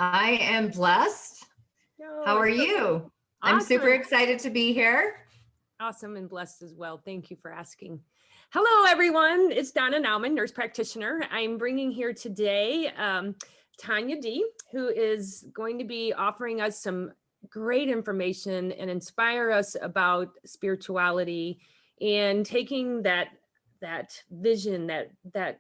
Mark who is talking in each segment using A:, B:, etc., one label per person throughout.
A: I am blessed. How
B: Oh,
A: are
B: it's so
A: you? I'm super
B: awesome.
A: excited to be here.
B: Awesome and blessed as well. Thank you for asking. Hello, everyone. It's Donna Nauman, nurse practitioner. I'm bringing here today Tonya D, who is going to be offering us some great information and inspire us about spirituality and taking that vision, that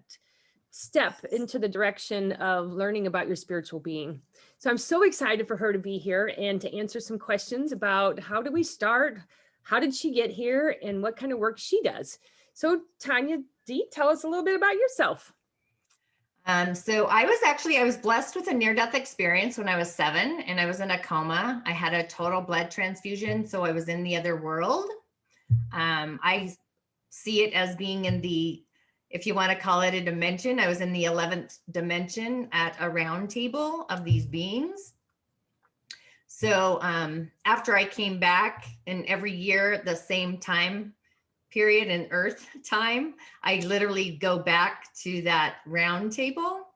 B: step into the direction of learning about your spiritual being. So I'm so excited for her to be here and to answer some questions about how do we start, how did she get here, and what kind of work she does. So Tonya D, tell us a little bit about yourself.
A: So I was blessed with a near-death experience when I was 7 and I was in a coma. I had a total blood transfusion, so I was in the other world. I see it as being in the, if you want to call it a dimension, I was in the 11th dimension at a round table of these beings. So after I came back, and every year at the same time period in Earth time, I literally go back to that round table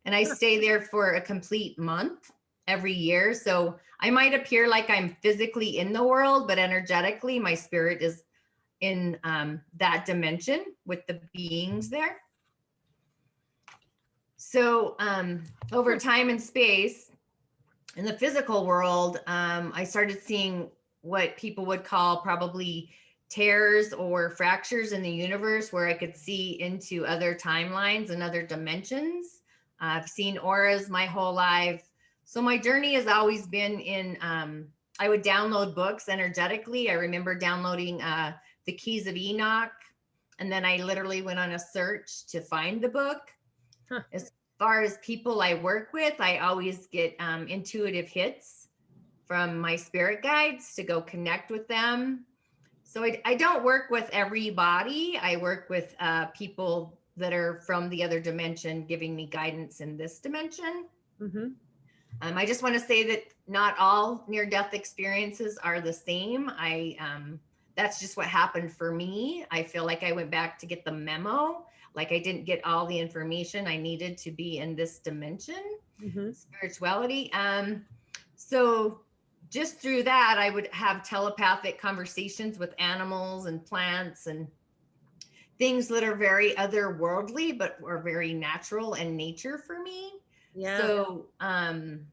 A: and I stay there for a complete month every year. So I might appear like I'm physically in the world, but energetically, my spirit is in that dimension with the beings there. So over time and space, in the physical world, I started seeing what people would call probably tears or fractures in the universe, where I could see into other timelines and other dimensions. I've seen auras my whole life. So my journey has always been in, I would download books energetically. I remember downloading The Keys of Enoch, and then I literally went on a search to find the book. As far as people I work with, I always get intuitive hits from my spirit guides to go connect with them. So I don't work with everybody. I work with people that are from the other dimension giving me guidance in this dimension.
B: Mm-hmm.
A: I just want to say that not all near-death experiences are the same. That's just what happened for me. I feel like I went back to get the memo. Like I didn't get all the information I needed to be in this dimension, spirituality. So just through that, I would have telepathic conversations with animals and plants and things that are very otherworldly, but were very natural and nature for me.
B: Yeah.
A: So, and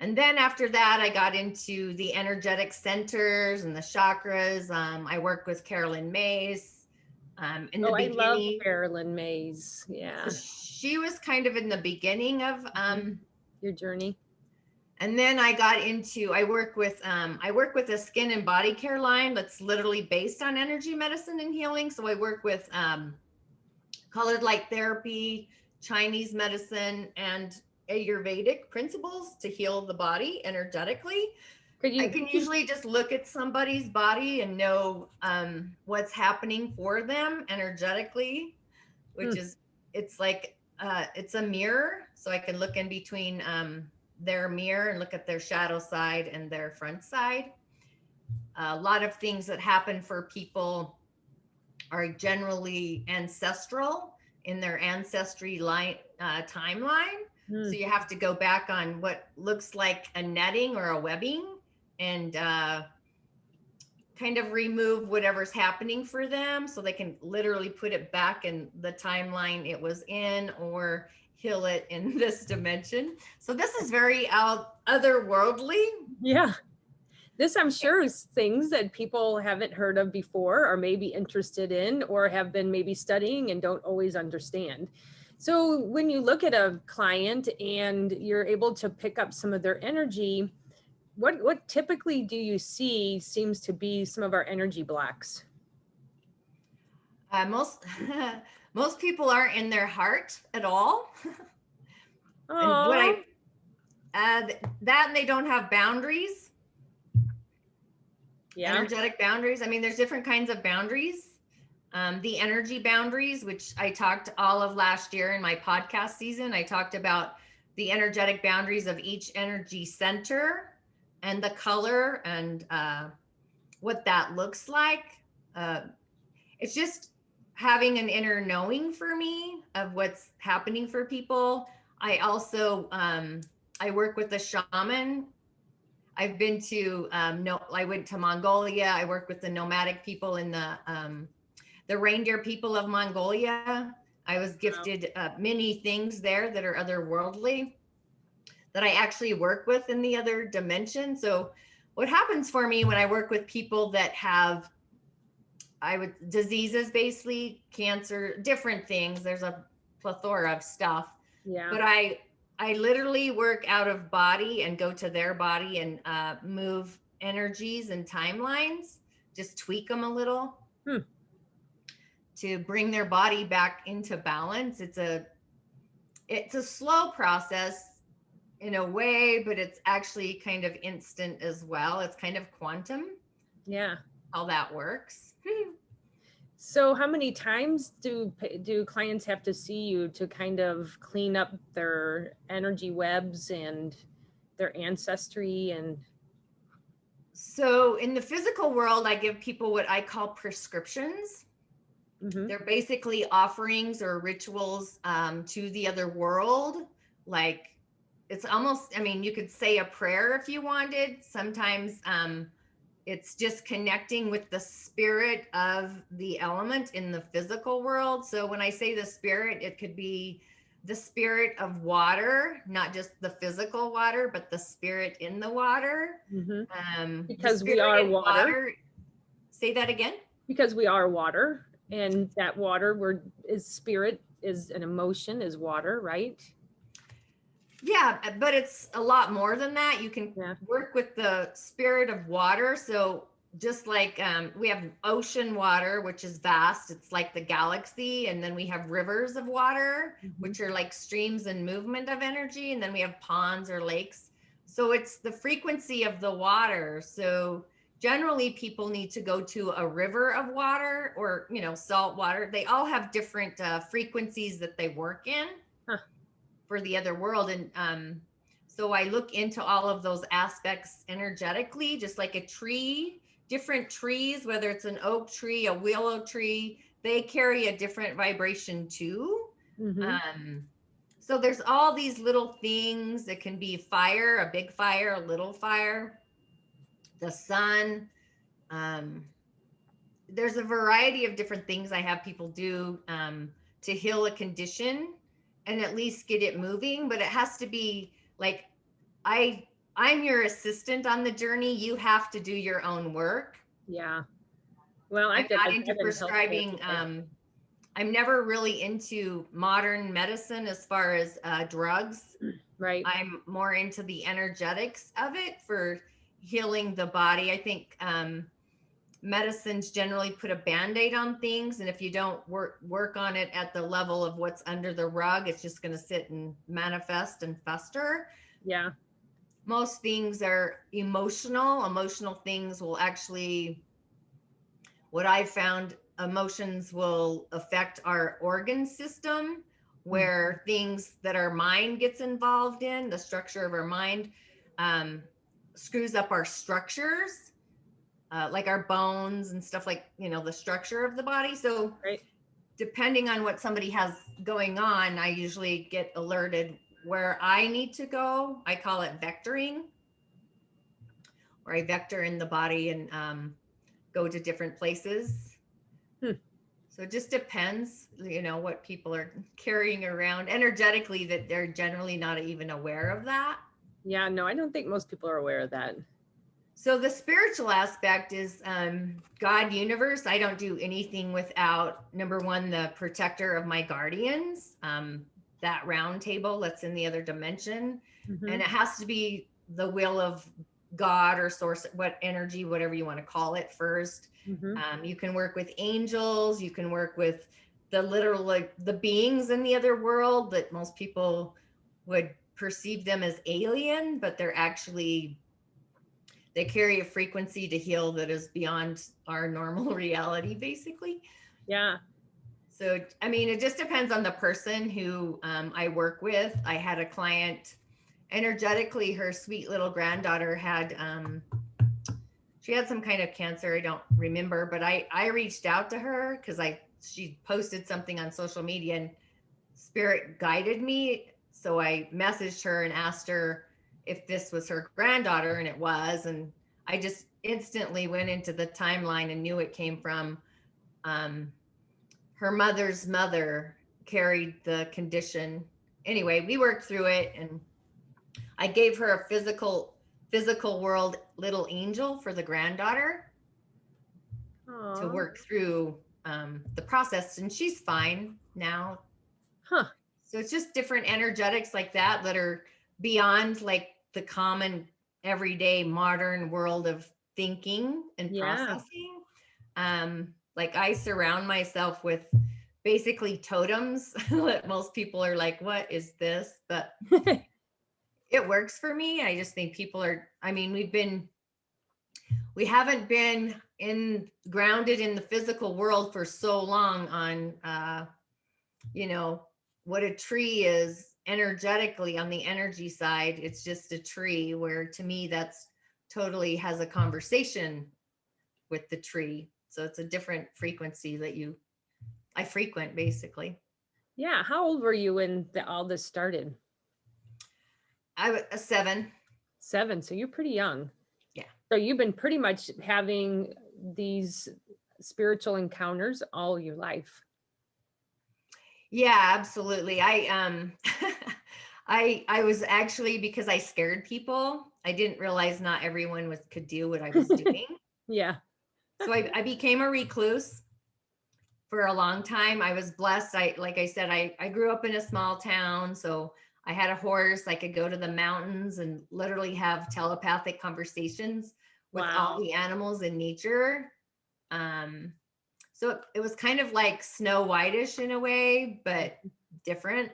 A: then after that, I got into the energetic centers and the chakras. I worked with Carolyn Mays. In the
B: I love
A: beginning,
B: Carolyn Mays. Yeah.
A: so she was kind of in the beginning of
B: Your journey.
A: and then I got into, I work with a skin and body care line that's literally based on energy medicine and healing. So I work with colored light therapy, Chinese medicine, and Ayurvedic principles to heal the body energetically. I can usually just look at somebody's body and know what's happening for them energetically, which is, it's like, it's a mirror. So I can look in between their mirror and look at their shadow side and their front side. A lot of things that happen for people are generally ancestral in their ancestry line timeline. So you have to go back on what looks like a netting or a webbing and kind of remove whatever's happening for them so they can literally put it back in the timeline it was in, or heal it in this dimension. So this is very otherworldly.
B: Yeah. This, I'm sure, is things that people haven't heard of before or maybe interested in or have been maybe studying and don't always understand. So when you look at a client and you're able to pick up some of their energy, what typically do you see seems to be some of our energy blocks?
A: Most most people aren't in their heart at all. And what I that and they don't have boundaries. Yeah. Energetic boundaries. I mean, there's different kinds of boundaries. The energy boundaries, which I talked all of last year in my podcast season, I talked about the energetic boundaries of each energy center and the color and what that looks like. It's just having an inner knowing for me of what's happening for people. I also I work with a shaman. I've been to no, I went to Mongolia. I work with the nomadic people in the reindeer people of Mongolia. I was
B: Wow.
A: gifted many things there that are otherworldly that I actually work with in the other dimension. So, what happens for me when I work with people that have I would diseases, basically cancer, different things. There's a plethora of stuff,
B: Yeah.
A: but I literally work out of body and go to their body and move energies and timelines, just tweak them a little
B: Hmm.
A: to bring their body back into balance. It's a slow process in a way, but it's actually kind of instant as well. It's kind of quantum
B: Yeah.
A: how that works.
B: So how many times do clients have to see you to kind of clean up their energy webs and their ancestry and
A: So in the physical world, I give people what I call prescriptions.
B: mm-hmm.
A: They're basically offerings or rituals to the other world. Like it's almost, I mean, you could say a prayer if you wanted. Sometimes it's just connecting with the spirit of the element in the physical world. So when I say the spirit, it could be the spirit of water, not just the physical water, but the spirit in the water.
B: Mm-hmm.
A: The
B: Because we
A: spirit
B: are
A: in
B: water.
A: water. Say that again.
B: Because we are water, and that water is spirit, is an emotion, is water, right?
A: Yeah, but it's a lot more than that. You can
B: Yeah.
A: work with the spirit of water. So just like we have ocean water, which is vast, it's like the galaxy, and then we have rivers of water,
B: Mm-hmm.
A: which are like streams and movement of energy, and then we have ponds or lakes. So it's the frequency of the water. So generally people need to go to a river of water or salt water. They all have different frequencies that they work in
B: Huh.
A: for the other world. And so I look into all of those aspects energetically, just like a tree. Different trees, whether it's an oak tree, a willow tree, they carry a different vibration too.
B: Mm-hmm.
A: So there's all these little things that can be fire, a big fire, a little fire, the sun. There's a variety of different things I have people do to heal a condition and at least get it moving, but it has to be like I I'm your assistant on the journey. You have to do your own work.
B: Yeah. Well, I
A: I'm
B: feel
A: not
B: like
A: into
B: that in healthcare
A: prescribing.
B: today.
A: I'm never really into modern medicine as far as drugs.
B: Right.
A: I'm more into the energetics of it for healing the body. I think medicines generally put a band-aid on things, and if you don't work on it at the level of what's under the rug, it's just going to sit and manifest and fester.
B: Yeah.
A: Most things are emotional things will actually, what I've found, emotions will affect our organ system, where things that our mind gets involved in, the structure of our mind, um, screws up our structures, like our bones and stuff, like the structure of the body. So
B: Right.
A: depending on what somebody has going on, I usually get alerted where I need to go. I call it vectoring, where I vector in the body and go to different places. So it just depends, what people are carrying around energetically that they're generally not even aware of that.
B: Yeah. No, I don't think most people are aware of that.
A: So the spiritual aspect is God, universe. I don't do anything without, number one, the protector of my guardians, that round table that's in the other dimension.
B: Mm-hmm.
A: And it has to be the will of God or source, what energy, whatever you want to call it first.
B: Mm-hmm.
A: You can work with angels. You can work with the literal, like the beings in the other world that most people would perceive them as alien, but they're actually, they carry a frequency to heal that is beyond our normal reality, basically.
B: Yeah.
A: So, I mean, it just depends on the person who I work with. I had a client, energetically, her sweet little granddaughter had, she had some kind of cancer. I don't remember, but I reached out to her because she posted something on social media and spirit guided me. So I messaged her and asked her, if this was her granddaughter, and it was. And I just instantly went into the timeline and knew it came from her mother's mother carried the condition. Anyway, we worked through it, and I gave her a physical world little angel for the granddaughter to
B: Aw.
A: work through the process, and she's fine now.
B: Huh.
A: So it's just different energetics like that that are beyond like the common everyday modern world of thinking and
B: Yeah.
A: processing. Like I surround myself with basically totems that most people are like, what is this? But it works for me. I just think people are, I mean, we haven't been grounded in the physical world for so long on, you know, what a tree is energetically on the energy side. It's just a tree, where to me, that's totally has a conversation with the tree. So it's a different frequency that I frequent basically.
B: Yeah. How old were you when all this started?
A: I was a 7.
B: 7. So you're pretty young.
A: Yeah.
B: So you've been pretty much having these spiritual encounters all your life.
A: Yeah, absolutely. I was actually, because I scared people, I didn't realize not everyone could do what I was doing.
B: Yeah.
A: So I became a recluse for a long time. I was blessed. Like I said, I grew up in a small town, so I had a horse. I could go to the mountains and literally have telepathic conversations with all
B: Wow.
A: the animals in nature. So it was kind of like Snow White-ish in a way, but different.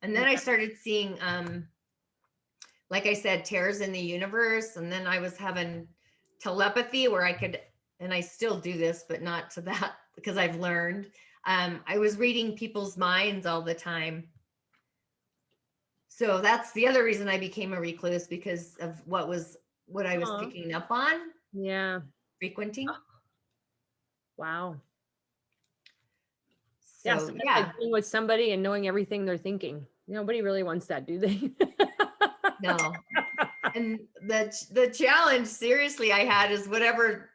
A: And then I started seeing, like I said, tears in the universe. And then I was having telepathy where I could, and I still do this, but not to that because I've learned. I was reading people's minds all the time. So that's the other reason I became a recluse, because of what I was
B: Aw.
A: picking up on,
B: Yeah.
A: frequenting.
B: Wow. Yeah. So
A: So
B: that's
A: yeah,
B: like being with somebody and knowing everything they're thinking. Nobody really wants that, do they?
A: no. And the challenge seriously I had is whatever,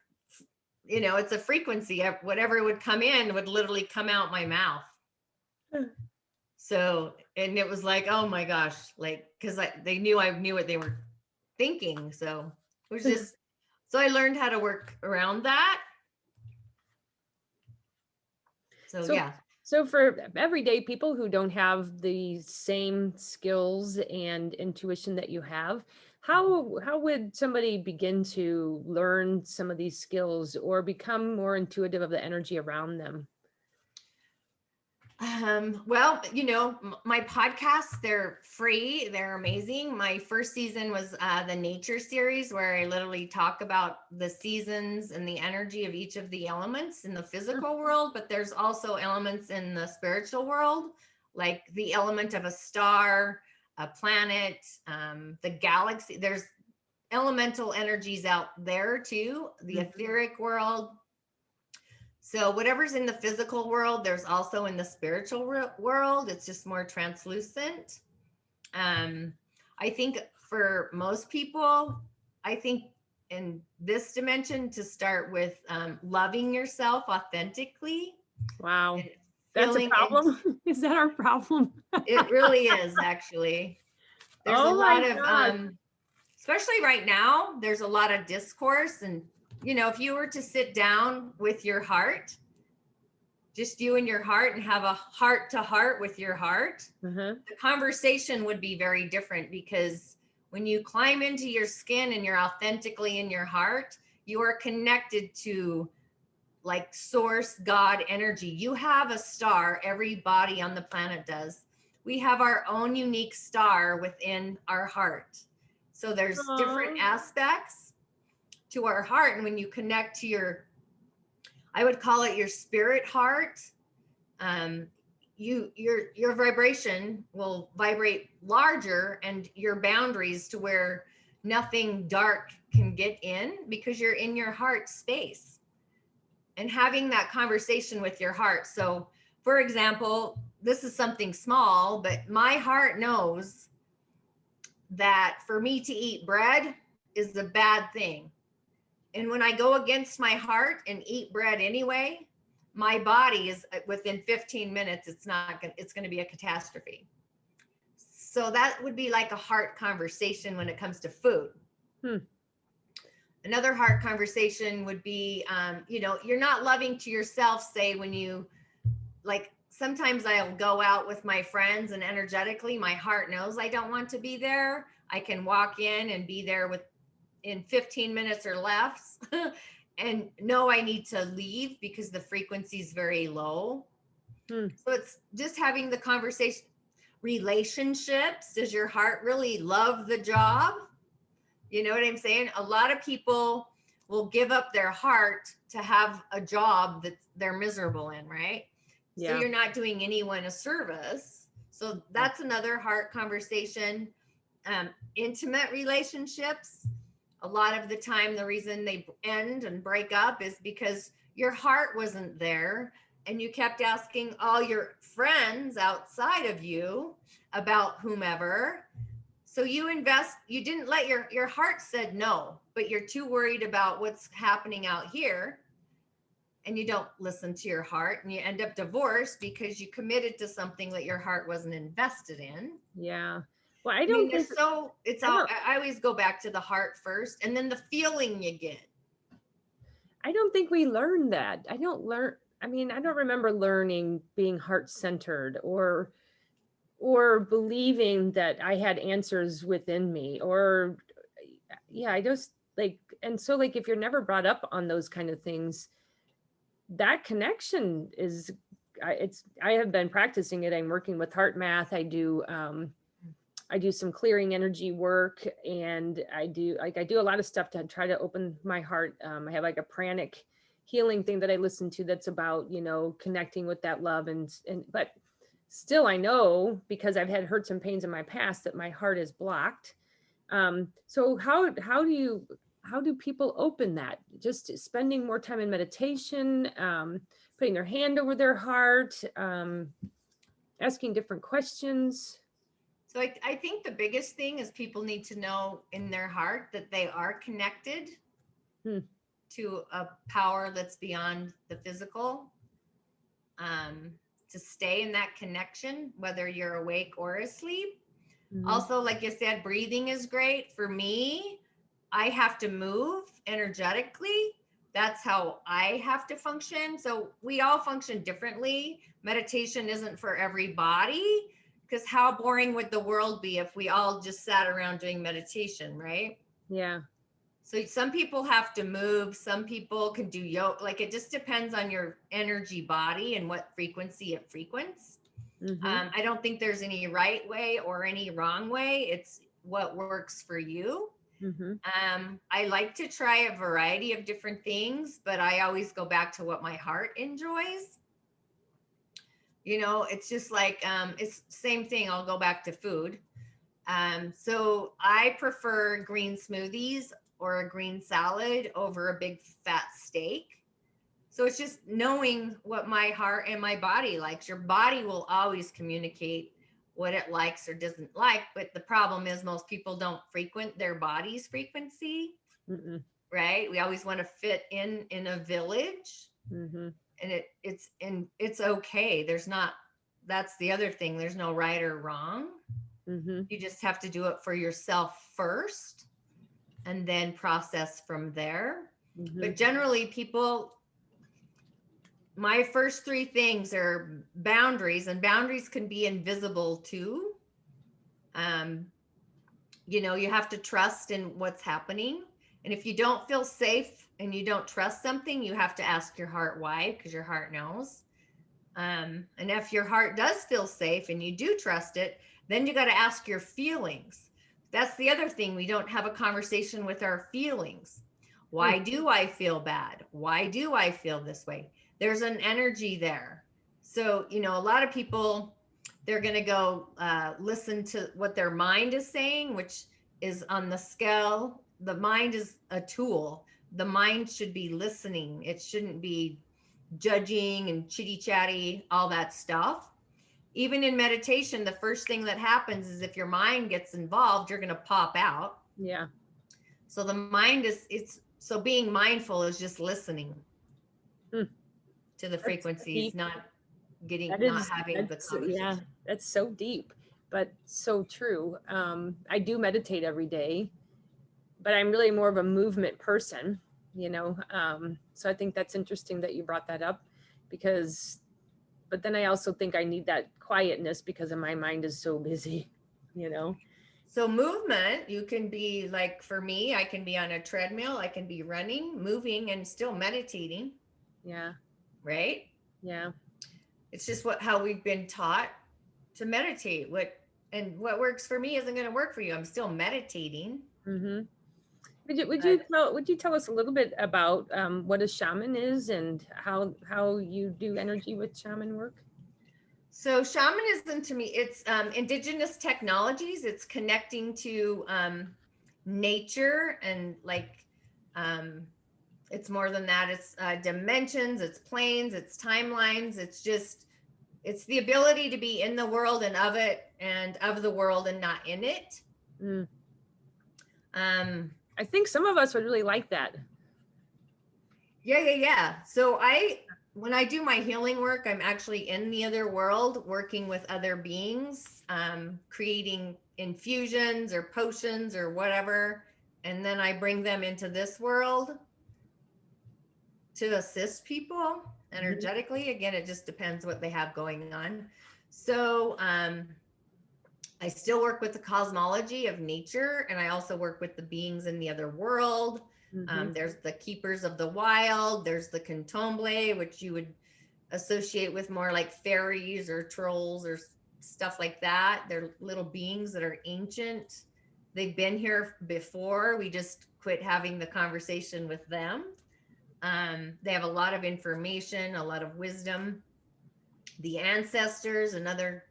A: it's a frequency. Whatever would come in would literally come out my mouth. So, and it was like, oh my gosh, like, because they knew I knew what they were thinking. So it was just, so I learned how to work around that. So
B: So,
A: yeah.
B: so for everyday people who don't have the same skills and intuition that you have, how would somebody begin to learn some of these skills or become more intuitive of the energy around them?
A: Well, my podcasts, they're free. They're amazing. My first season was the nature series, where I literally talk about the seasons and the energy of each of the elements in the physical world, but there's also elements in the spiritual world, like the element of a star, a planet, the galaxy. There's elemental energies out there too, the etheric world. So whatever's in the physical world, there's also in the spiritual world. It's just more translucent. I think for most people, I think in this dimension, to start with loving yourself authentically.
B: Wow.
A: And
B: That's a
A: feeling and
B: problem. Is that our problem?
A: it really is, actually. There's a
B: Oh my
A: lot of
B: God.
A: especially right now, there's a lot of discourse. And if you were to sit down with your heart, just you and your heart, and have a heart to heart with your heart,
B: Uh-huh.
A: the conversation would be very different, because when you climb into your skin and you're authentically in your heart, you are connected to like source, God energy. You have a star. Every body on the planet does. We have our own unique star within our heart. So there's different
B: Aw.
A: aspects to our heart. And when you connect to I would call it your spirit heart, your vibration will vibrate larger, and your boundaries to where nothing dark can get in, because you're in your heart space and having that conversation with your heart. So for example, this is something small, but my heart knows that for me to eat bread is a bad thing. And when I go against my heart and eat bread anyway, my body is within 15 minutes, it's going to be a catastrophe. So that would be like a heart conversation when it comes to food. Another heart conversation would be, you're not loving to yourself, say, when you, like, sometimes I'll go out with my friends and energetically my heart knows I don't want to be there. I can walk in and be there in 15 minutes or less and know I need to leave because the frequency is very low. So it's just having the conversation. Relationships, does your heart really love the job? You know what I'm saying? A lot of people will give up their heart to have a job that they're miserable in, right? Yeah. So you're not doing anyone a service. So that's another heart conversation. Intimate relationships, a lot of the time the reason they end and break up is because your heart wasn't there and you kept asking all your friends outside of you about whomever. So you didn't let your heart said no, but you're too worried about what's happening out here. And you don't listen to your heart and you end up divorced because you committed to something that your heart wasn't invested in.
B: Yeah. Well, I
A: always go back to the heart first and then the feeling you get.
B: I don't think we learn that. I don't remember learning being heart-centered or believing that I had answers within me I just and so if you're never brought up on those kind of things, that connection is, I have been practicing it. I'm working with heart math. I do some clearing energy work, and I do a lot of stuff to try to open my heart. I have a pranic healing thing that I listen to that's about, connecting with that love but still I know, because I've had hurts and pains in my past, that my heart is blocked. So how do people open that? Just spending more time in meditation, putting their hand over their heart, asking different questions.
A: So I think the biggest thing is people need to know in their heart that they are connected to a power that's beyond the physical. To stay in that connection, whether you're awake or asleep. Also, like you said, breathing is great. For me, I have to move energetically. That's how I have to function. So we all function differently. Meditation isn't for everybody, because how boring would the world be if we all just sat around doing meditation, right?
B: Yeah.
A: So some people have to move. Some people can do yoga. It just depends on your energy body and what frequency it frequents. I don't think there's any right way or any wrong way. It's what works for you. I like to try a variety of different things, but I always go back to what my heart enjoys. It's just it's the same thing. I'll go back to food. So I prefer green smoothies or a green salad over a big fat steak. So it's just knowing what my heart and my body likes. Your body will always communicate what it likes or doesn't like. But the problem is most people don't frequent their body's frequency, right? We always want to fit in a village. And it's okay. That's the other thing. There's no right or wrong. You just have to do it for yourself first and then process from there. But generally my first three things are boundaries, and boundaries can be invisible too. You have to trust in what's happening. And if you don't feel safe and you don't trust something, you have to ask your heart why, because your heart knows. And if your heart does feel safe and you do trust it, then you got to ask your feelings. That's the other thing. We don't have a conversation with our feelings. Why do I feel bad? Why do I feel this way? There's an energy there. So, a lot of people, they're going to go listen to what their mind is saying, which is on the scale. The mind is a tool. The mind should be listening. It shouldn't be judging and chitty chatty, all that stuff. even in meditation, the first thing that happens is if your mind gets involved, you're going to pop out.
B: Yeah.
A: So the mind so being mindful is just listening
B: Hmm.
A: to the
B: That's
A: frequencies,
B: deep.
A: not having the
B: Yeah,
A: conversation.
B: that's so deep, but so true. I do meditate every day, but I'm really more of a movement person, so I think that's interesting that you brought that up, but then I also think I need that quietness because my mind is so busy, you know.
A: So movement, you can be like, for me, I can be on a treadmill, I can be running, moving, and still meditating,
B: Yeah.
A: right?
B: Yeah.
A: It's just how we've been taught to meditate. What works for me isn't going to work for you. I'm still meditating.
B: Mm-hmm. Would you
A: But
B: tell us a little bit about what a shaman is and how you do energy with shaman work?
A: so shamanism to me, it's indigenous technologies. It's connecting to nature, and like it's more than that. It's dimensions, it's planes, it's timelines. It's the ability to be in the world and of it, and of the world and not in it.
B: Mm.
A: um
B: I think some of us would really like that.
A: yeah. So when I do my healing work, I'm actually in the other world working with other beings, creating infusions or potions or whatever, and then I bring them into this world to assist people energetically. Again, it just depends what they have going on. So I still work with the cosmology of nature, and I also work with the beings in the other world.
B: Mm-hmm.
A: There's the keepers of the wild, there's the candomblé, which you would associate with more like fairies or trolls or stuff like that. They're little beings that are ancient. They've been here before. We just quit having the conversation with them. They have a lot of information, a lot of wisdom. The ancestors, another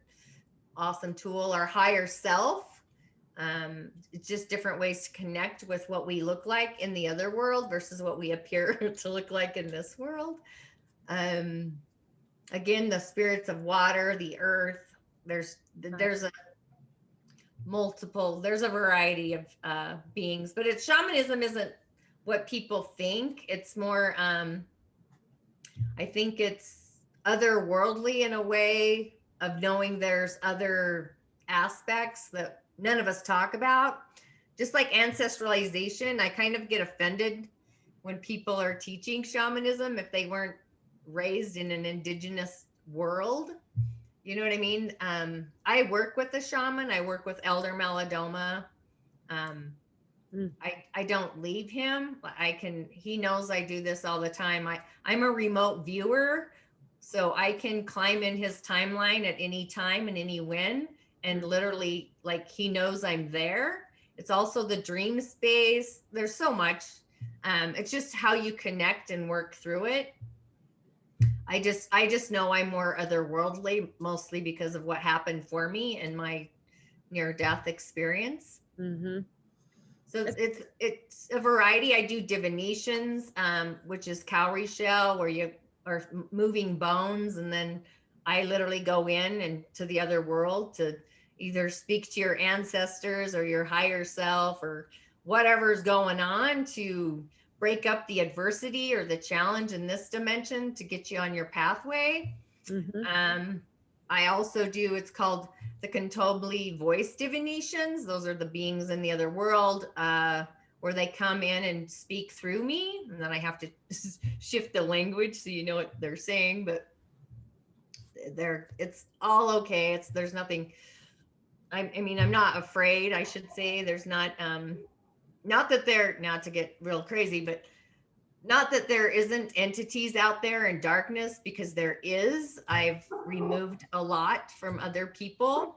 A: awesome tool. Our higher self. It's just different ways to connect with what we look like in the other world versus what we appear to look like in this world. Again, the spirits of water, the earth. There's there's a variety of beings, but shamanism isn't what people think. It's more, I think it's otherworldly in a way of knowing there's other aspects that none of us talk about. Just like ancestralization, I kind of get offended when people are teaching shamanism if they weren't raised in an indigenous world. You know what I mean? I work with a shaman. I work with Elder Malidoma. I don't leave him. He knows I do this all the time. I'm a remote viewer, so I can climb in his timeline at any time and any when, and literally, like, he knows I'm there. It's also the dream space. There's so much. It's just how you connect and work through it. I just know I'm more otherworldly, mostly because of what happened for me in my near-death experience.
B: Mm-hmm.
A: So it's a variety. I do divinations, which is cowrie shell, where you are moving bones, and then I literally go in and to the other world to either speak to your ancestors or your higher self or whatever's going on, to break up the adversity or the challenge in this dimension to get you on your pathway.
B: Mm-hmm.
A: I also do, it's called the Cantabile voice divinations. Those are the beings in the other world, where they come in and speak through me, and then I have to shift the language so you know what they're saying. But it's all okay. There's nothing. I mean, I'm not afraid, I should say. There's not not to get real crazy, but not that there isn't entities out there in darkness, because there is. I've removed a lot from other people.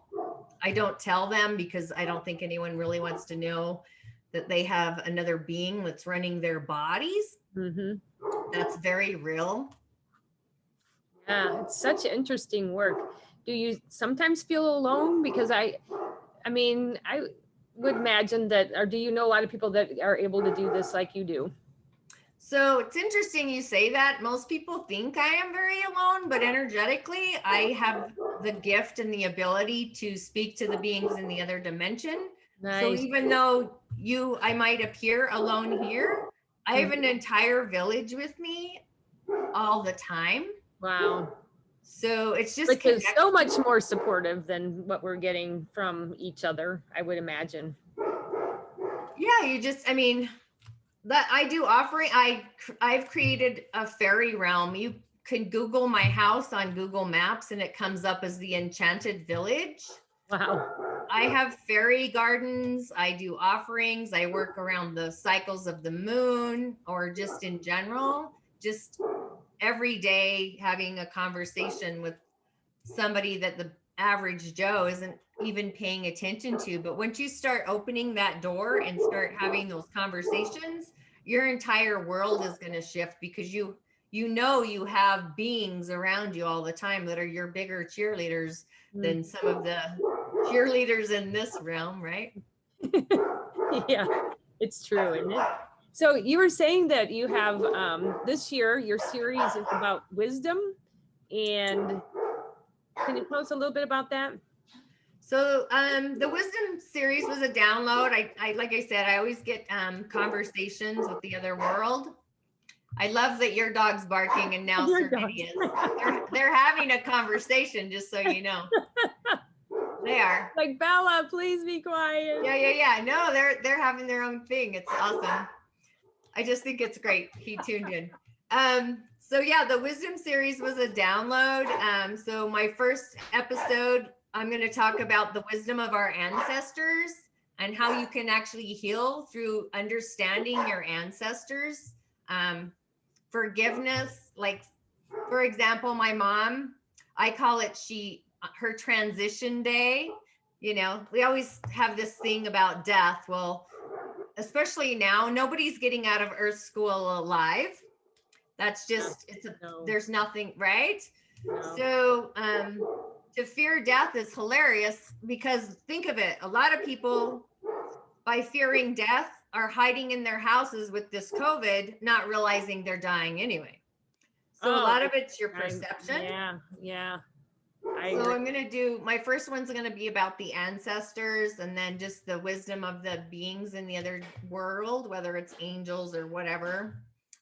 A: I don't tell them because I don't think anyone really wants to know that they have another being that's running their bodies.
B: Mm-hmm.
A: That's very real.
B: Yeah, it's such interesting work. Do you sometimes feel alone? Because I mean, I would imagine that, or do you know a lot of people that are able to do this like you do?
A: So it's interesting you say that. Most people think I am very alone, but energetically, I have the gift and the ability to speak to the beings in the other dimension. So
B: Nice.
A: even though I might appear alone here, I have an entire village with me all the time.
B: Wow.
A: So it's just
B: Which is
A: connect.
B: so much more supportive than what we're getting from each other, I would imagine.
A: Yeah, you just, I mean, that I do offering. I've created a fairy realm. You can Google my house on Google Maps and it comes up as the Enchanted Village.
B: Wow.
A: I have fairy gardens. I do offerings. I work around the cycles of the moon or just in general, just every day having a conversation with somebody that the average Joe isn't even paying attention to. But once you start opening that door and start having those conversations, your entire world is going to shift because you have beings around you all the time that are your bigger cheerleaders than some of the cheerleaders in this realm, right?
B: Yeah, it's true, isn't it? So you were saying that you have this year, your series is about wisdom. And can you tell us a little bit about that?
A: So the wisdom series was a download. I like I said, I always get conversations with the other world. I love that your dog's barking and now
B: Your
A: Sir
B: dog.
A: Vinny is. They're having a conversation, just so you know. They are.
B: Like, Bella, please be quiet.
A: Yeah. No, they're having their own thing. It's awesome. I just think it's great. He tuned in. So yeah, the wisdom series was a download. So my first episode, I'm going to talk about the wisdom of our ancestors and how you can actually heal through understanding your ancestors. Forgiveness, like for example, my mom, I call it her transition day. You know, we always have this thing about death. Well, especially now, nobody's getting out of Earth School alive. That's just
B: No.
A: there's nothing, right?
B: No.
A: So to fear death is hilarious because think of it, a lot of people by fearing death are hiding in their houses with this COVID, not realizing they're dying anyway. So a lot of it's your perception.
B: Yeah.
A: So I'm going to do my first one's going to be about the ancestors and then just the wisdom of the beings in the other world, whether it's angels or whatever.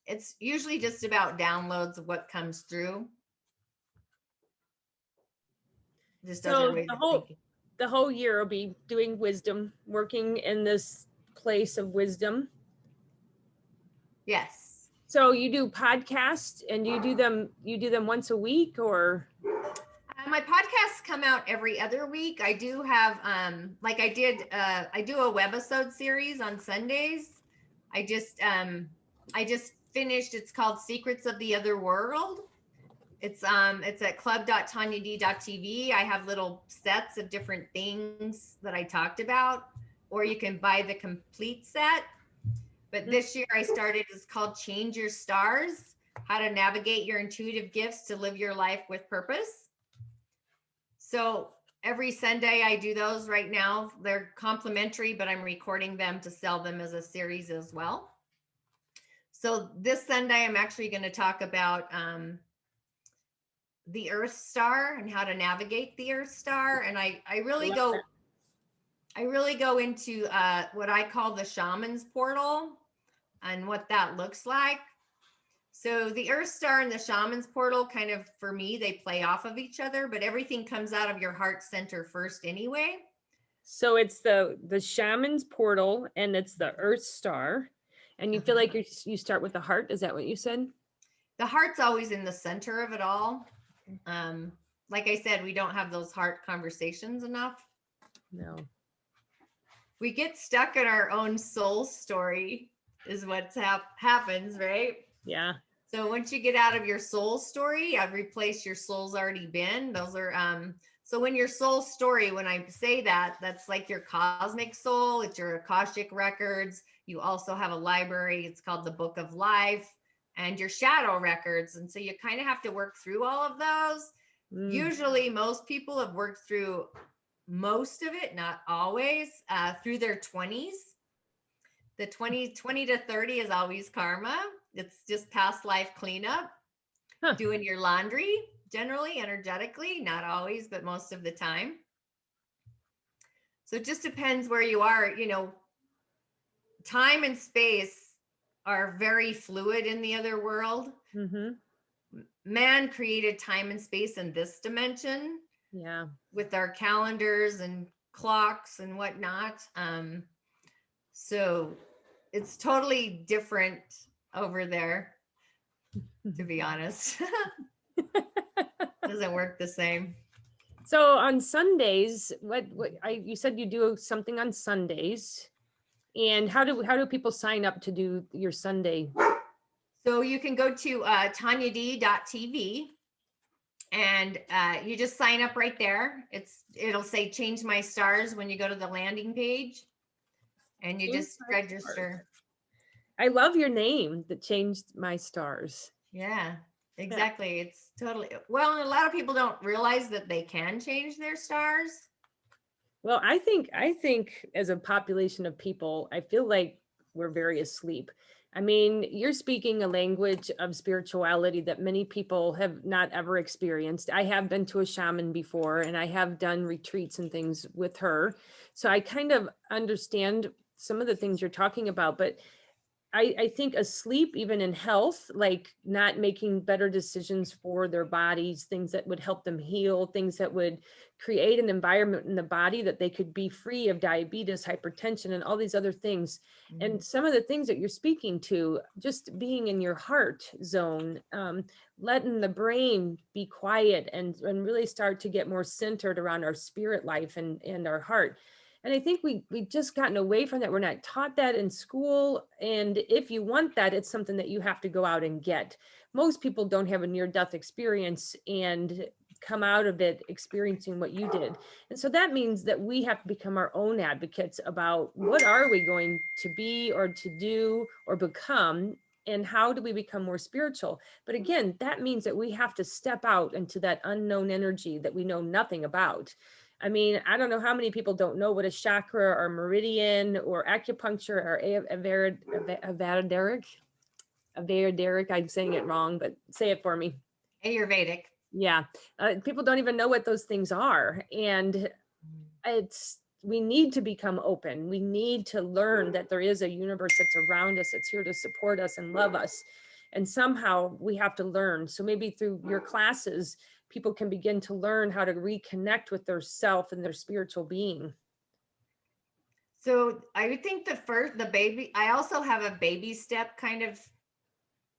A: It's usually just about downloads of what comes through. Just
B: So
A: other ways of thinking.
B: the whole year will be doing wisdom, working in this place of wisdom.
A: Yes.
B: So you do podcasts and you do them once a week or?
A: My podcasts come out every other week. I do have, I do a webisode series on Sundays. I just finished, it's called Secrets of the Other World. It's at club.tonyad.tv. I have little sets of different things that I talked about, or you can buy the complete set. But this year I started, it's called Change Your Stars, how to navigate your intuitive gifts to live your life with purpose. So every Sunday I do those right now. They're complimentary, but I'm recording them to sell them as a series as well. So this Sunday, I'm actually going to talk about the Earth Star and how to navigate the Earth Star. And I really go into what I call the shaman's portal and what that looks like. So the Earth Star and the shaman's portal kind of, for me, they play off of each other, but everything comes out of your heart center first anyway.
B: So it's the shaman's portal and it's the Earth Star. And you feel like you start with the heart. Is that what you said?
A: The heart's always in the center of it all. Like I said, we don't have those heart conversations enough.
B: No.
A: We get stuck in our own soul story is what happens, right?
B: Yeah.
A: So once you get out of your soul story, I've replaced your soul's already been. Those are so when your soul story, when I say that, that's like your cosmic soul, it's your Akashic records. You also have a library, it's called the Book of Life, and your shadow records. And so you kind of have to work through all of those. Usually most people have worked through most of it, not always, through their 20s. The 20 to 30 is always karma. It's just past life cleanup, doing your laundry. generally, energetically, not always, but most of the time. So it just depends where you are. Time and space are very fluid in the other world.
B: Mm-hmm.
A: Man created time and space in this dimension.
B: Yeah.
A: With our calendars and clocks and whatnot. So it's totally different over there, to be honest. Doesn't work the same.
B: So on Sundays, you said you do something on Sundays, and how do people sign up to do your Sunday?
A: So you can go to tonyad.tv and you just sign up right there. It'll say change my stars when you go to the landing page, and you just register.
B: I love your name, that changed my stars.
A: Yeah, exactly. Yeah. It's totally, well, and a lot of people don't realize that they can change their stars.
B: Well, I think as a population of people, I feel like we're very asleep. I mean, you're speaking a language of spirituality that many people have not ever experienced. I have been to a shaman before, and I have done retreats and things with her. So I kind of understand some of the things you're talking about, but I think asleep, even in health, like not making better decisions for their bodies, things that would help them heal, things that would create an environment in the body that they could be free of diabetes, hypertension, and all these other things. Mm-hmm. And some of the things that you're speaking to, just being in your heart zone, letting the brain be quiet and really start to get more centered around our spirit life and our heart. And I think we just gotten away from that. We're not taught that in school. And if you want that, it's something that you have to go out and get. Most people don't have a near-death experience and come out of it experiencing what you did. And so that means that we have to become our own advocates about what are we going to be or to do or become, and how do we become more spiritual? But again, that means that we have to step out into that unknown energy that we know nothing about. I mean, I don't know how many people don't know what a chakra or meridian or acupuncture or Ayurvedic. I'm saying it wrong, but say it for me.
A: Ayurvedic.
B: Yeah. People don't even know what those things are. And we need to become open. We need to learn that there is a universe that's around us, that's here to support us and love us. And somehow we have to learn. So maybe through your classes, people can begin to learn how to reconnect with their self and their spiritual being.
A: So I would think I also have a baby step kind of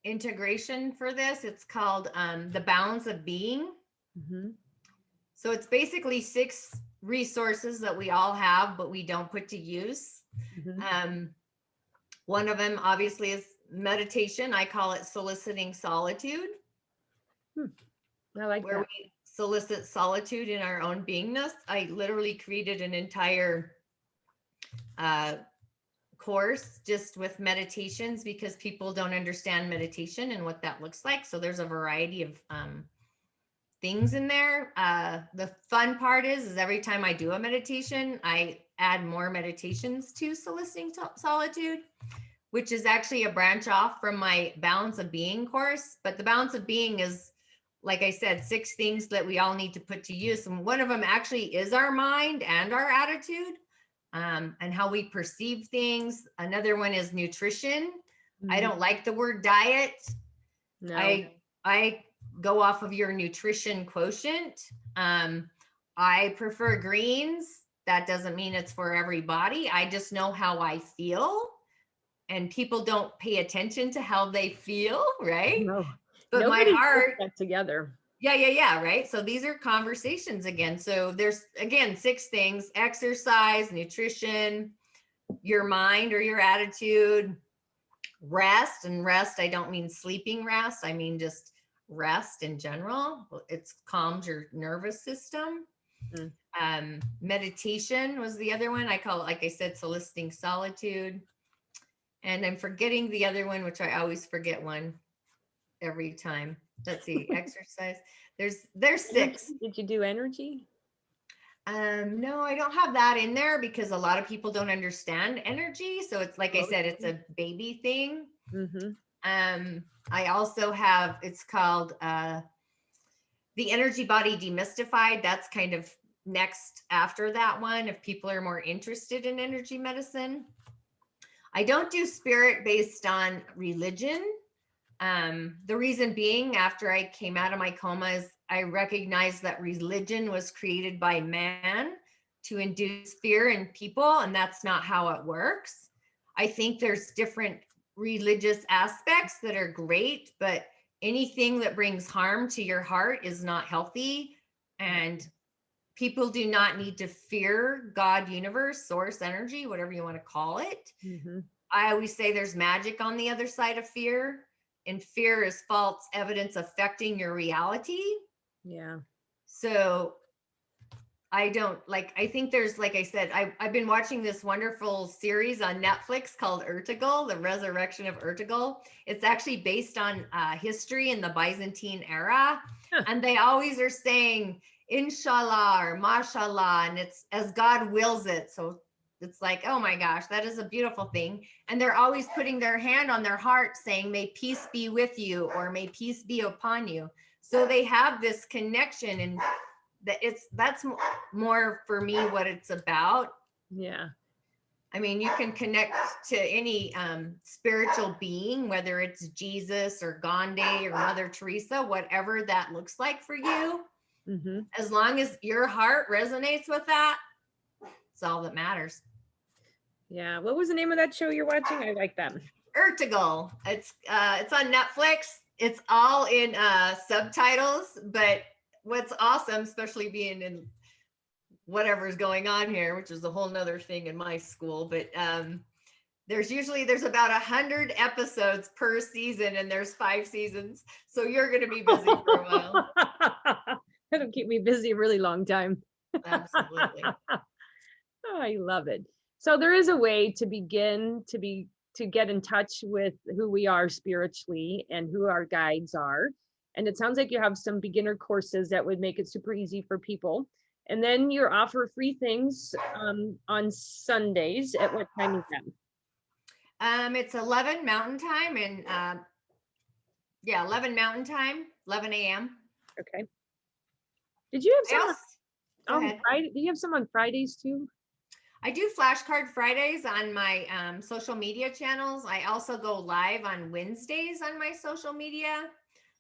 A: integration for this. It's called the balance of being. Mm-hmm. So it's basically 6 resources that we all have, but we don't put to use. Mm-hmm. One of them obviously is meditation. I call it soliciting solitude.
B: I like
A: where
B: that.
A: We solicit solitude in our own beingness. I literally created an entire course just with meditations because people don't understand meditation and what that looks like. So there's a variety of things in there. The fun part is every time I do a meditation, I add more meditations to soliciting solitude, which is actually a branch off from my balance of being course. But the balance of being is, like I said, 6 things that we all need to put to use. And one of them actually is our mind and our attitude, and how we perceive things. Another one is nutrition. Mm-hmm. I don't like the word diet. No. I go off of your nutrition quotient. I prefer greens. That doesn't mean it's for everybody. I just know how I feel. And people don't pay attention to how they feel, right?
B: No.
A: But
B: nobody
A: my heart
B: puts that together.
A: Yeah, right. So these are conversations again. So there's, again, 6 things: exercise, nutrition, your mind or your attitude, rest. And rest, I don't mean sleeping rest. I mean just rest in general. It calms your nervous system. Mm-hmm. Meditation was the other one. I call it, like I said, soliciting solitude. And I'm forgetting the other one, which I always forget one every time. Let's see, exercise. There's 6.
B: Did you do energy?
A: No, I don't have that in there because a lot of people don't understand energy. So it's like I said, it's a baby thing. Mm-hmm. I also have, it's called the energy body demystified, that's kind of next after that one, if people are more interested in energy medicine. I don't do spirit based on religion. The reason being, after I came out of my coma, is I recognized that religion was created by man to induce fear in people, and that's not how it works. I think there's different religious aspects that are great, but anything that brings harm to your heart is not healthy. And people do not need to fear God, universe, source, energy, whatever you want to call it.
B: Mm-hmm.
A: I always say there's magic on the other side of fear, and fear is false evidence affecting your reality.
B: Yeah.
A: So I don't like, I think there's, like I said, I've been watching this wonderful series on Netflix called Ertugrul, The Resurrection of Ertugrul. It's actually based on history in the Byzantine era.
B: Huh.
A: And they always are saying, Inshallah or Mashallah, and it's as God wills it. So it's like, oh my gosh, that is a beautiful thing. And they're always putting their hand on their heart saying, may peace be with you, or may peace be upon you. So they have this connection, and that's more for me what it's about.
B: Yeah.
A: I mean, you can connect to any spiritual being, whether it's Jesus or Gandhi or Mother Teresa, whatever that looks like for you.
B: Mm-hmm.
A: As long as your heart resonates with that, it's all that matters.
B: Yeah. What was the name of that show you're watching? I like that.
A: Ertugrul. It's on Netflix. It's all in subtitles, but what's awesome, especially being in whatever's going on here, which is a whole nother thing in my school, but there's about 100 episodes per season, and there's 5 seasons, so you're going to be busy for a while.
B: That'll keep me busy a really long time.
A: Absolutely.
B: Oh, I love it. So there is a way to begin to get in touch with who we are spiritually and who our guides are. And it sounds like you have some beginner courses that would make it super easy for people. And then you offer free things on Sundays. At what time is that?
A: It's 11 Mountain Time, and 11 Mountain Time, 11 a.m.
B: Okay. Did you have some
A: Go
B: on
A: ahead.
B: Friday? Do you have some on Fridays too?
A: I do flashcard Fridays on my social media channels. I also go live on Wednesdays on my social media.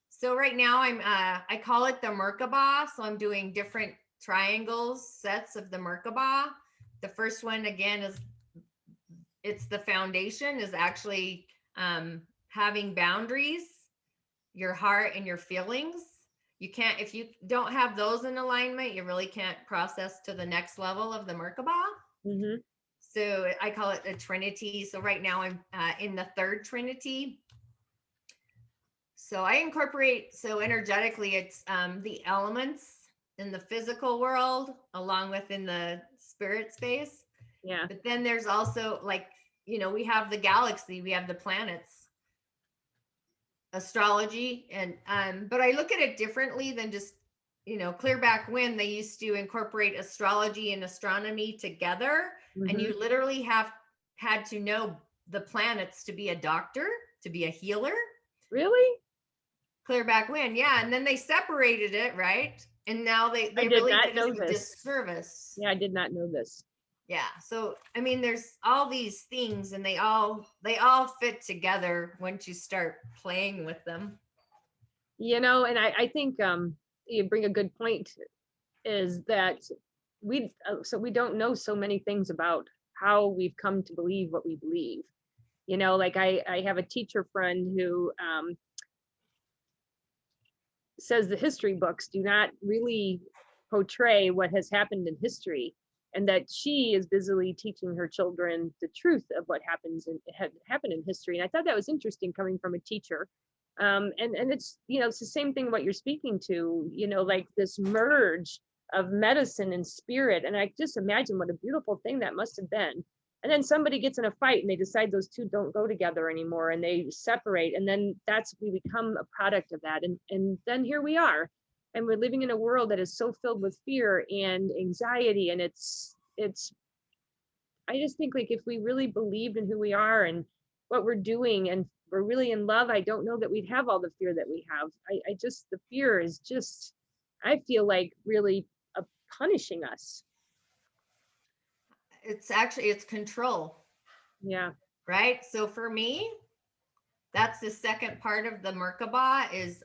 A: So right now I call it the Merkaba. So I'm doing different triangles, sets of the Merkaba. The first one again it's the foundation is actually having boundaries, your heart and your feelings. You can't, if you don't have those in alignment, you really can't process to the next level of the Merkaba.
B: Mm-hmm.
A: So I call it a Trinity. So right now I'm in the third Trinity. So I incorporate, so energetically, it's the elements in the physical world, along with in the spirit space.
B: Yeah.
A: But then there's also, like, we have the galaxy, we have the planets, astrology, and but I look at it differently than just, clear back when they used to incorporate astrology and astronomy together.
B: Mm-hmm.
A: And you literally had to know the planets to be a doctor, to be a healer.
B: Really?
A: Clear back when, yeah. And then they separated it, right? And now they really did us a disservice.
B: Yeah, I did not know this.
A: Yeah. So I mean, there's all these things, and they all fit together once you start playing with them.
B: And I think you bring a good point, is that we don't know so many things about how we've come to believe what we believe. Like I have a teacher friend who says the history books do not really portray what has happened in history, and that she is busily teaching her children the truth of what happened in history. And I thought that was interesting coming from a teacher. And it's, it's the same thing what you're speaking to, like this merge of medicine and spirit. And I just imagine what a beautiful thing that must have been. And then somebody gets in a fight and they decide those two don't go together anymore, and they separate. And then we become a product of that. And then here we are. And we're living in a world that is so filled with fear and anxiety. And it's, I just think, like, if we really believed in who we are and what we're doing, and we're really in love, I don't know that we'd have all the fear that we have. I just, the fear is just I feel like really punishing us.
A: It's control,
B: Yeah.
A: right? So for me, that's the second part of the Merkaba is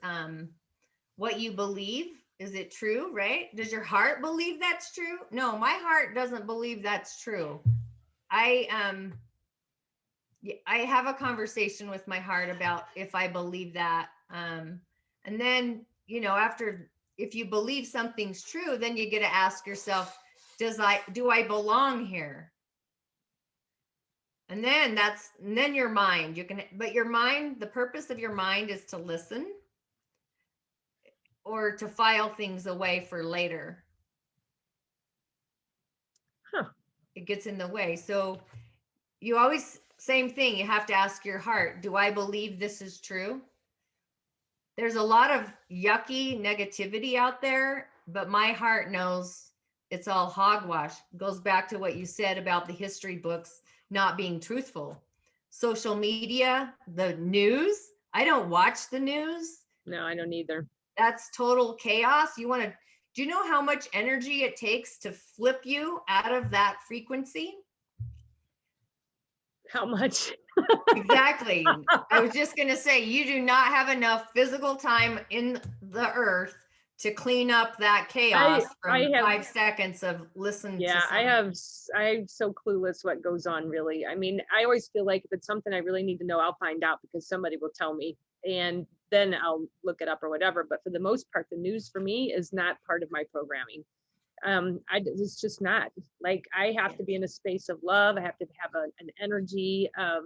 A: what you believe. Is it true, right? Does your heart believe that's true? No, my heart doesn't believe that's true. I I have a conversation with my heart about if I believe that. And then, after, if you believe something's true, then you get to ask yourself, do I belong here? And then your mind, but your mind, the purpose of your mind is to listen or to file things away for later.
B: Huh.
A: It gets in the way. So you always, same thing, you have to ask your heart, do I believe this is true? There's a lot of yucky negativity out there, but my heart knows it's all hogwash. It goes back to what you said about the history books not being truthful. Social media, the news, I don't watch the news.
B: No, I don't either.
A: That's total chaos. Do you know how much energy it takes to flip you out of that frequency?
B: How much?
A: Exactly. I was just going to say, you do not have enough physical time in the earth to clean up that chaos from 5 seconds of listening to something.
B: I'm so clueless what goes on, really. I mean, I always feel like if it's something I really need to know, I'll find out because somebody will tell me and then I'll look it up or whatever. But for the most part, the news for me is not part of my programming. It's just not. Like, I have to be in a space of love. I have to have an energy of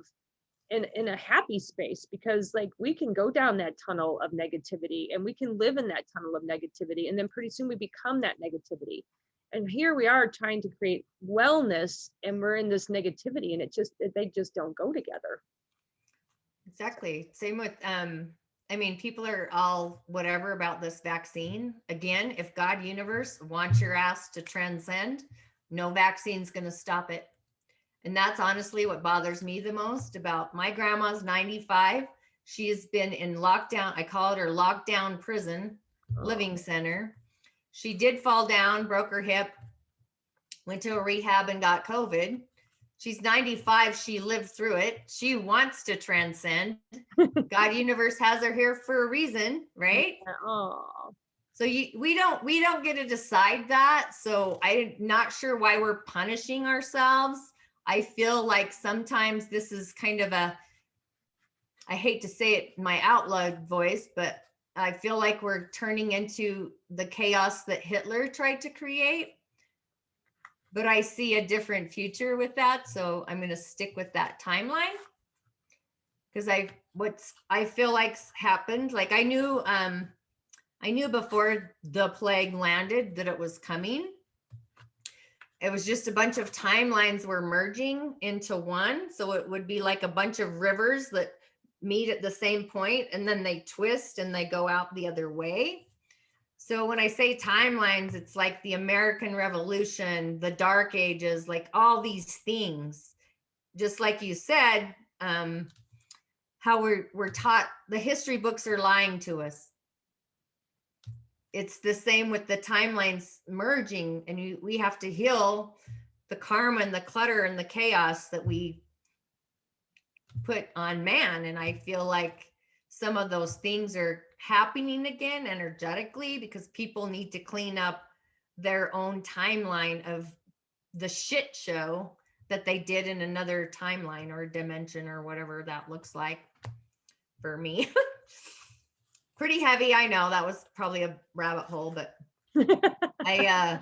B: in a happy space, because like we can go down that tunnel of negativity and we can live in that tunnel of negativity, and then pretty soon we become that negativity. And here we are trying to create wellness and we're in this negativity, and they just don't go together.
A: Exactly. Same with I mean, people are all whatever about this vaccine. Again, if God universe wants your ass to transcend, no vaccine's going to stop it. And that's honestly what bothers me the most about my grandma's 95. She has been in lockdown. I call it her lockdown prison living center. She did fall down, broke her hip, went to a rehab and got COVID. She's 95. She lived through it. She wants to transcend. God universe has her here for a reason, right?
B: Oh.
A: So we don't get to decide that. So I'm not sure why we're punishing ourselves. I feel like sometimes this is kind of I hate to say it in my out loud voice, but I feel like we're turning into the chaos that Hitler tried to create. But I see a different future with that. So I'm going to stick with that timeline. Because I feel like's happened. Like I knew before the plague landed that it was coming. It was just a bunch of timelines were merging into one. So it would be like a bunch of rivers that meet at the same point and then they twist and they go out the other way. So when I say timelines, it's like the American Revolution, the Dark Ages, like all these things. Just like you said, how we're taught, the history books are lying to us. It's the same with the timelines merging, and we have to heal the karma and the clutter and the chaos that we put on man. And I feel like some of those things are happening again energetically because people need to clean up their own timeline of the shit show that they did in another timeline or dimension or whatever that looks like for me. Pretty heavy. I know that was probably a rabbit hole, but I've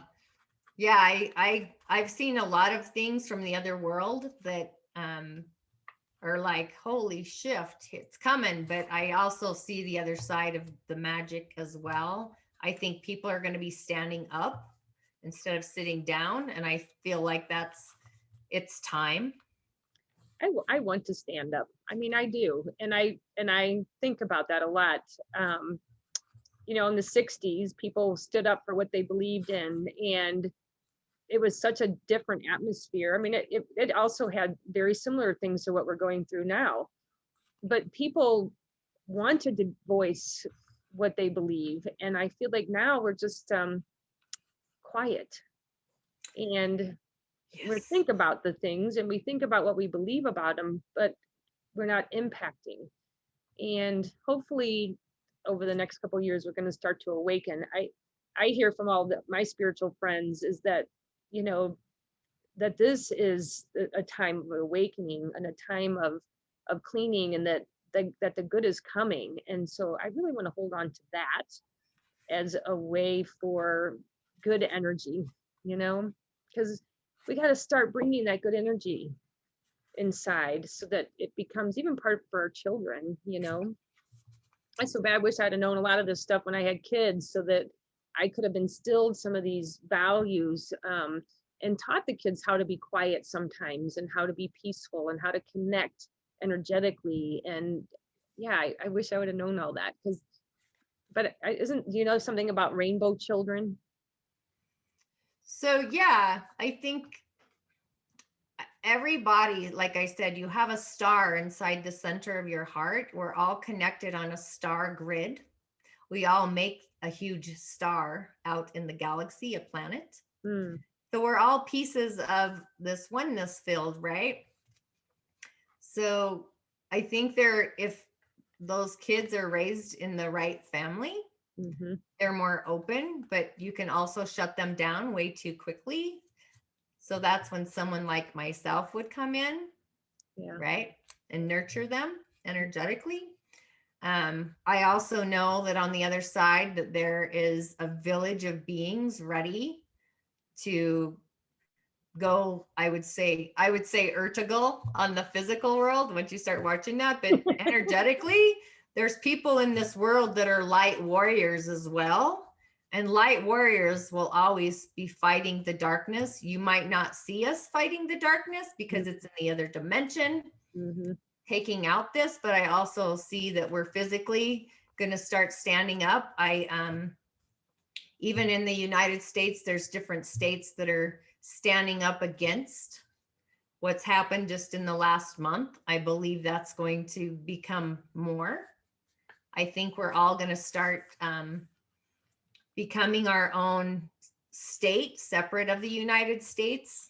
A: seen a lot of things from the other world that are like, holy shift, it's coming. But I also see the other side of the magic as well. I think people are going to be standing up instead of sitting down. And I feel like it's time.
B: I want to stand up. I mean, I do. And I think about that a lot. In the 60s, people stood up for what they believed in, and it was such a different atmosphere. I mean, it also had very similar things to what we're going through now, but people wanted to voice what they believe. And I feel like now we're just quiet, and we
A: Yes.
B: think about the things and we think about what we believe about them, but we're not impacting. And hopefully over the next couple of years, we're going to start to awaken. I hear from all my spiritual friends is that, you know, that this is a time of awakening and a time of cleaning, and that the good is coming. And so I really want to hold on to that as a way for good energy, you know, because we got to start bringing that good energy inside so that it becomes even part for our children, you know. I so bad wish I'd have known a lot of this stuff when I had kids so that I could have instilled some of these values, and taught the kids how to be quiet sometimes and how to be peaceful and how to connect energetically. And yeah, I wish I would have known all that. Because, but isn't, do you know something about rainbow children?
A: So yeah, I think everybody, like I said, you have a star inside the center of your heart. We're all connected on a star grid. We all make a huge star out in the galaxy, a planet.
B: Mm,
A: So we're all pieces of this oneness field, right? So I think if those kids are raised in the right family,
B: mm-hmm.
A: they're more open, but you can also shut them down way too quickly. So that's when someone like myself would come in,
B: Yeah.
A: right? And nurture them energetically. I also know that on the other side that there is a village of beings ready to go. I would say Ertugle on the physical world once you start watching that, but energetically, there's people in this world that are light warriors as well. And light warriors will always be fighting the darkness. You might not see us fighting the darkness because it's in the other dimension,
B: Mm-hmm.
A: taking out this, but I also see that we're physically going to start standing up. Even in the United States, there's different states that are standing up against what's happened just in the last month. I believe that's going to become more. I think we're all going to start becoming our own state separate of the United States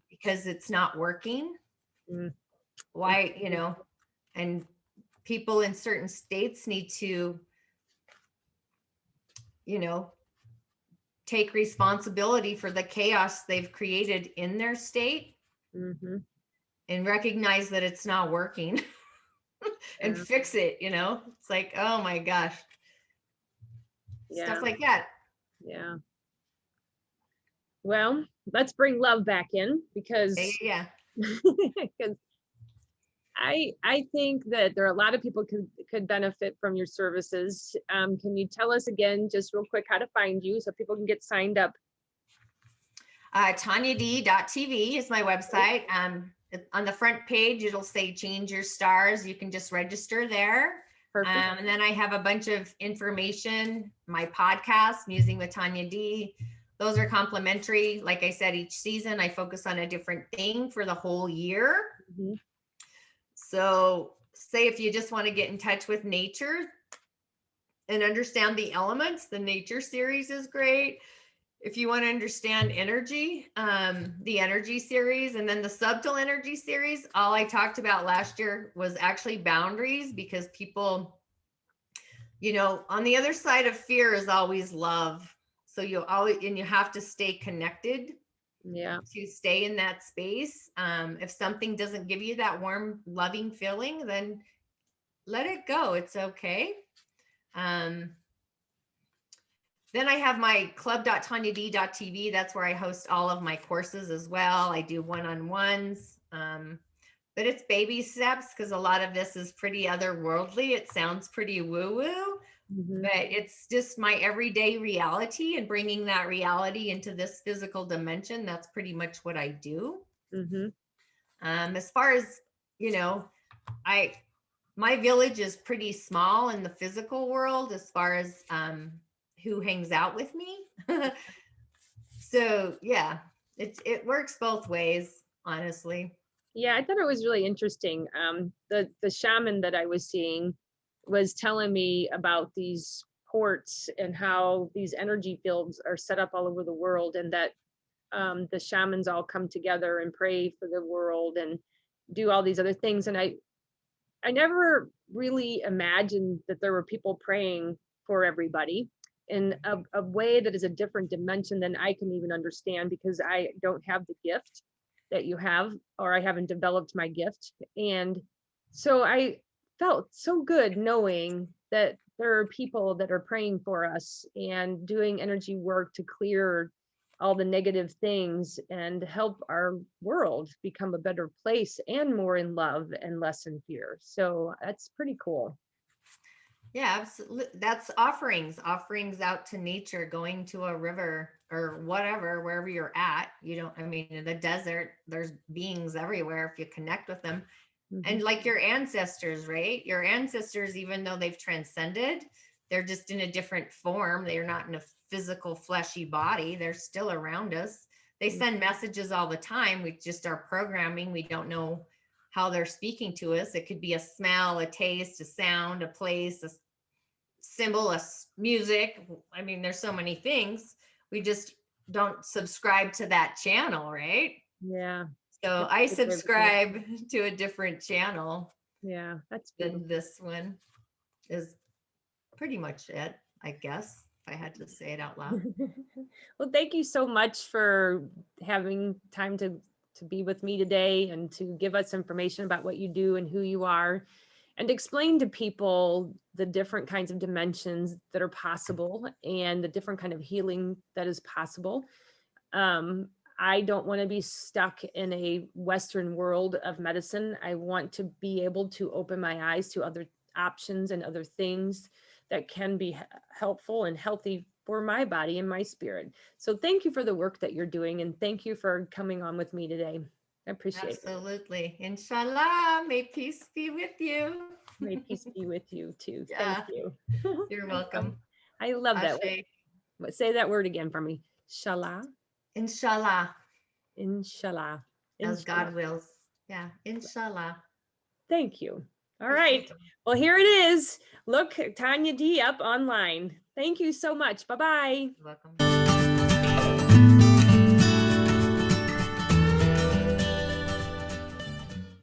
A: because it's not working.
B: Mm.
A: Why, and people in certain states need to, you know, take responsibility for the chaos they've created in their state.
B: Mm-hmm.
A: And recognize that it's not working and
B: Yeah.
A: fix it. It's like, oh my gosh,
B: Yeah.
A: stuff like that.
B: Yeah. Well, let's bring love back in because
A: Yeah.
B: because I think that there are a lot of people could benefit from your services. Can you tell us again, just real quick, how to find you so people can get signed up?
A: TonyaD.tv is my website. On the front page, it'll say change your stars. You can just register there.
B: Perfect.
A: And then I have a bunch of information, my podcast, Musing with Tonya D. Those are complimentary. Like I said, each season I focus on a different thing for the whole year.
B: Mm-hmm.
A: So say if you just want to get in touch with nature and understand the elements, the nature series is great. If you want to understand energy, the energy series, and then the subtle energy series, all I talked about last year was actually boundaries, because people, on the other side of fear is always love. So you have to stay connected.
B: Yeah.
A: To stay in that space. If something doesn't give you that warm, loving feeling, then let it go. It's okay. Then I have my club.tonyad.tv. That's where I host all of my courses as well. I do one-on-ones, but it's baby steps because a lot of this is pretty otherworldly. It sounds pretty woo-woo,
B: Mm-hmm.
A: but it's just my everyday reality, and bringing that reality into this physical dimension. That's pretty much what I do.
B: Mm-hmm.
A: As far as, my village is pretty small in the physical world as far as who hangs out with me. So yeah, it works both ways, honestly.
B: Yeah, I thought it was really interesting. The shaman that I was seeing was telling me about these ports and how these energy fields are set up all over the world, and that the shamans all come together and pray for the world and do all these other things. And I never really imagined that there were people praying for everybody in a way that is a different dimension than I can even understand, because I don't have the gift that you have, or I haven't developed my gift. And so I felt so good knowing that there are people that are praying for us and doing energy work to clear all the negative things and help our world become a better place and more in love and less in fear. So that's pretty cool.
A: Yeah, absolutely. That's offerings out to nature, going to a river or whatever, wherever you're at. You don't, I mean, in the desert, there's beings everywhere if you connect with them. And like your ancestors, right? Your ancestors, even though they've transcended, they're just in a different form. They're not in a physical, fleshy body. They're still around us. They send messages all the time. We just are programming. We don't know how they're speaking to us. It could be a smell, a taste, a sound, a place, a symbol, a music. I mean, there's so many things. We just don't subscribe to that channel, right?
B: Yeah.
A: So I subscribe to a different channel.
B: Yeah, that's
A: beautiful. This one is pretty much it, I guess, if I had to say it out loud.
B: Well, thank you so much for having time to be with me today and to give us information about what you do and who you are, and explain to people the different kinds of dimensions that are possible and the different kind of healing that is possible. I don't want to be stuck in a Western world of medicine. I want to be able to open my eyes to other options and other things that can be helpful and healthy for my body and my spirit. So thank you for the work that you're doing, and thank you for coming on with me today. I appreciate it.
A: Absolutely. Inshallah, may peace be with you.
B: May peace be with you too.
A: Yeah.
B: Thank you.
A: You're welcome.
B: I love that.
A: Ashe.
B: Say that word again for me. Inshallah.
A: Inshallah.
B: Inshallah.
A: As God wills. Yeah. Inshallah.
B: Thank you. All right. Well, here it is. Look Tonya D up online. Thank you so much. Bye-bye.
A: You're welcome.